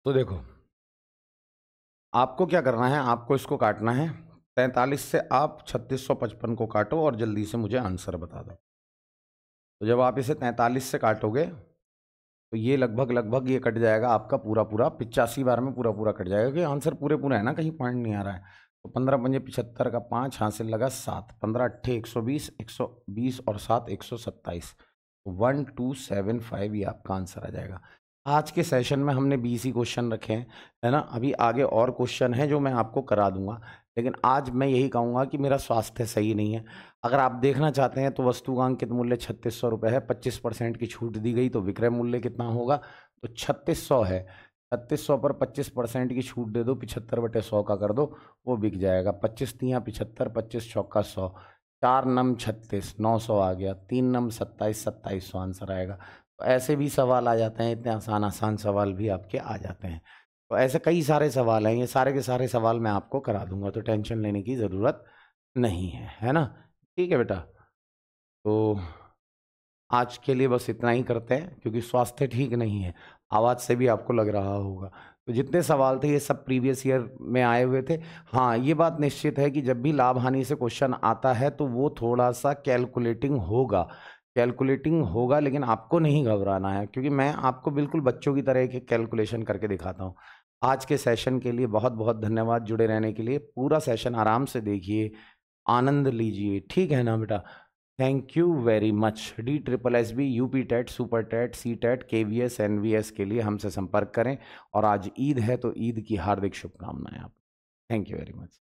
तो देखो, आपको क्या करना है, आपको इसको काटना है। 43 से आप 3655 को काटो और जल्दी से मुझे आंसर बता दो। तो जब आप इसे 43 से काटोगे तो ये लगभग ये कट जाएगा आपका पूरा पूरा 85 बार में पूरा पूरा कट जाएगा, क्योंकि आंसर पूरे पूरा है ना, कहीं पॉइंट नहीं आ रहा है। तो 15 पंजे 75 का 5 हासिल लगा 7, 15 अट्ठे 120, 120 और 7 127, 1275 ये आपका आंसर आ जाएगा। आज के सेशन में हमने 20 ही क्वेश्चन रखे हैं, है ना। अभी आगे और क्वेश्चन है जो मैं आपको करा दूंगा, लेकिन आज मैं यही कहूँगा कि मेरा स्वास्थ्य सही नहीं है। अगर आप देखना चाहते हैं तो वस्तु का अंकित मूल्य 3600 रुपये है, 25% की छूट दी गई तो विक्रय मूल्य कितना होगा, तो 3600 है। 3600 पर 25% की छूट दे दो, 75/100 का कर दो, वो बिक जाएगा। 25 तियाँ 75, 25 चौका 100, 4 नम 36, 900 आ गया, 3 नम 27, 2700 आंसर आएगा। तो ऐसे भी सवाल आ जाते हैं, इतने आसान आसान सवाल भी आपके आ जाते हैं। तो ऐसे कई सारे सवाल हैं, ये सारे के सारे सवाल मैं आपको करा दूंगा, तो टेंशन लेने की ज़रूरत नहीं है ना। ठीक है बेटा, तो आज के लिए बस इतना ही करते हैं, क्योंकि स्वास्थ्य ठीक नहीं है, आवाज़ से भी आपको लग रहा होगा। तो जितने सवाल थे ये सब प्रीवियस ईयर में आए हुए थे। हाँ, ये बात निश्चित है कि जब भी लाभ हानि से क्वेश्चन आता है तो वो थोड़ा सा कैलकुलेटिंग होगा, लेकिन आपको नहीं घबराना है, क्योंकि मैं आपको बिल्कुल बच्चों की तरह एक कैलकुलेशन करके दिखाता हूँ। आज के सेशन के लिए बहुत बहुत धन्यवाद जुड़े रहने के लिए। पूरा सेशन आराम से देखिए, आनंद लीजिए, ठीक है ना बेटा। Thank you very much. DSSB, UP TET, super TET, C TET, KVS, NVS के लिए हमसे संपर्क करें। और आज ईद है तो ईद की हार्दिक शुभकामनाएं आप। Thank you very much.